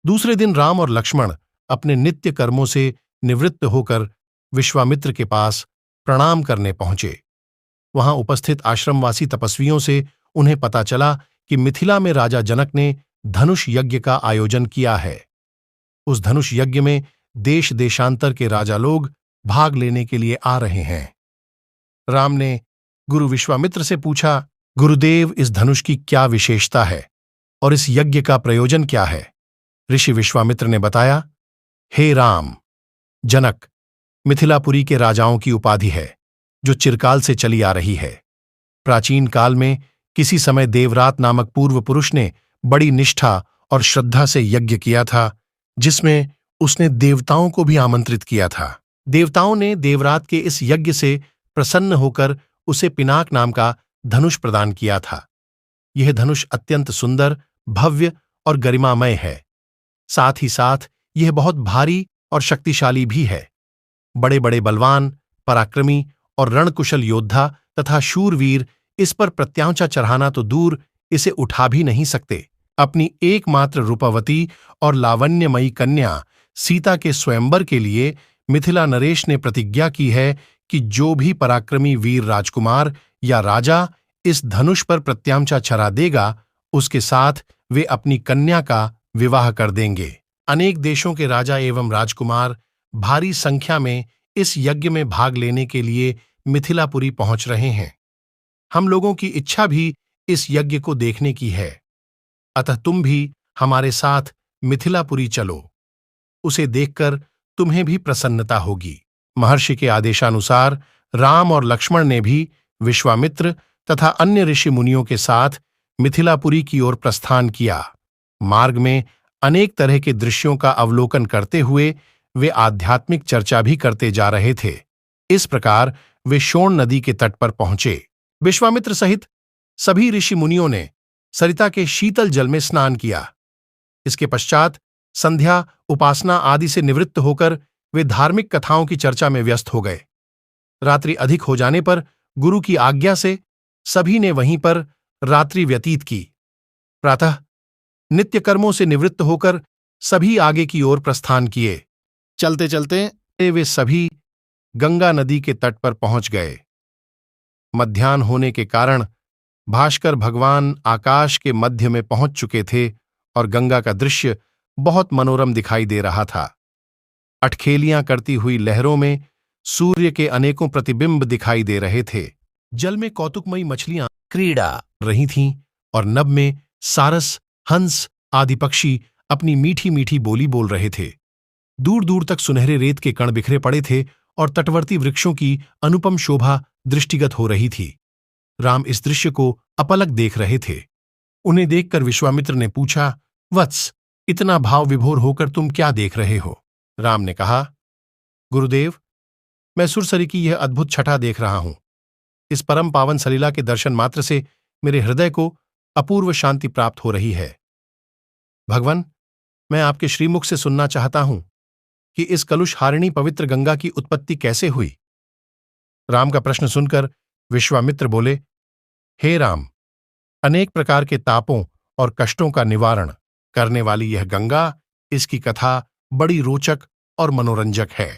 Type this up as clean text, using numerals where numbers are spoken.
दूसरे दिन राम और लक्ष्मण अपने नित्य कर्मों से निवृत्त होकर विश्वामित्र के पास प्रणाम करने पहुंचे। वहां उपस्थित आश्रमवासी तपस्वियों से उन्हें पता चला कि मिथिला में राजा जनक ने धनुष यज्ञ का आयोजन किया है। उस धनुष यज्ञ में देश देशांतर के राजा लोग भाग लेने के लिए आ रहे हैं। राम ने गुरु विश्वामित्र से पूछा, गुरुदेव, इस धनुष की क्या विशेषता है और इस यज्ञ का प्रयोजन क्या है? ऋषि विश्वामित्र ने बताया, हे राम, जनक मिथिलापुरी के राजाओं की उपाधि है जो चिरकाल से चली आ रही है। प्राचीन काल में किसी समय देवरात नामक पूर्व पुरुष ने बड़ी निष्ठा और श्रद्धा से यज्ञ किया था, जिसमें उसने देवताओं को भी आमंत्रित किया था। देवताओं ने देवरात के इस यज्ञ से प्रसन्न होकर उसे पिनाक नाम का धनुष प्रदान किया था। यह धनुष अत्यंत सुंदर, भव्य और गरिमामय है। साथ ही साथ यह बहुत भारी और शक्तिशाली भी है। बड़े बड़े बलवान, पराक्रमी और रणकुशल योद्धा तथा शूरवीर इस पर प्रत्यांचा चढ़ाना तो दूर, इसे उठा भी नहीं सकते। अपनी एकमात्र रूपवती और लावण्यमयी कन्या सीता के स्वयंवर के लिए मिथिला नरेश ने प्रतिज्ञा की है कि जो भी पराक्रमी वीर राजकुमार या राजा इस धनुष पर प्रत्यांचा चढ़ा देगा, उसके साथ वे अपनी कन्या का विवाह कर देंगे। अनेक देशों के राजा एवं राजकुमार भारी संख्या में इस यज्ञ में भाग लेने के लिए मिथिलापुरी पहुंच रहे हैं। हम लोगों की इच्छा भी इस यज्ञ को देखने की है, अतः तुम भी हमारे साथ मिथिलापुरी चलो। उसे देखकर तुम्हें भी प्रसन्नता होगी। महर्षि के आदेशानुसार राम और लक्ष्मण ने भी विश्वामित्र तथा अन्य ऋषि मुनियों के साथ मिथिलापुरी की ओर प्रस्थान किया। मार्ग में अनेक तरह के दृश्यों का अवलोकन करते हुए वे आध्यात्मिक चर्चा भी करते जा रहे थे। इस प्रकार वे शोण नदी के तट पर पहुंचे। विश्वामित्र सहित सभी ऋषि मुनियों ने सरिता के शीतल जल में स्नान किया। इसके पश्चात संध्या, उपासना आदि से निवृत्त होकर वे धार्मिक कथाओं की चर्चा में व्यस्त हो गए। रात्रि अधिक हो जाने पर गुरु की आज्ञा से सभी ने वहीं पर रात्रि व्यतीत की। प्रातः नित्य कर्मों से निवृत्त होकर सभी आगे की ओर प्रस्थान किए। चलते चलते वे सभी गंगा नदी के तट पर पहुंच गए। मध्याह्न होने के कारण भास्कर भगवान आकाश के मध्य में पहुंच चुके थे और गंगा का दृश्य बहुत मनोरम दिखाई दे रहा था। अटखेलियां करती हुई लहरों में सूर्य के अनेकों प्रतिबिंब दिखाई दे रहे थे। जल में कौतुकमयी मछलियां क्रीड़ा रही थीं और नभ में सारस, हंस आदि पक्षी अपनी मीठी मीठी बोली बोल रहे थे। दूर दूर तक सुनहरे रेत के कण बिखरे पड़े थे और तटवर्ती वृक्षों की अनुपम शोभा दृष्टिगत हो रही थी। राम इस दृश्य को अपलक देख रहे थे। उन्हें देखकर विश्वामित्र ने पूछा, वत्स, इतना भाव विभोर होकर तुम क्या देख रहे हो? राम ने कहा, गुरुदेव, मैं सुरसरी की यह अद्भुत छटा देख रहा हूं। इस परम पावन सलीला के दर्शन मात्र से मेरे हृदय को अपूर्व शांति प्राप्त हो रही है। भगवान, मैं आपके श्रीमुख से सुनना चाहता हूं कि इस कलुष हारिणी पवित्र गंगा की उत्पत्ति कैसे हुई? राम का प्रश्न सुनकर विश्वामित्र बोले, हे राम, अनेक प्रकार के तापों और कष्टों का निवारण करने वाली यह गंगा, इसकी कथा बड़ी रोचक और मनोरंजक है।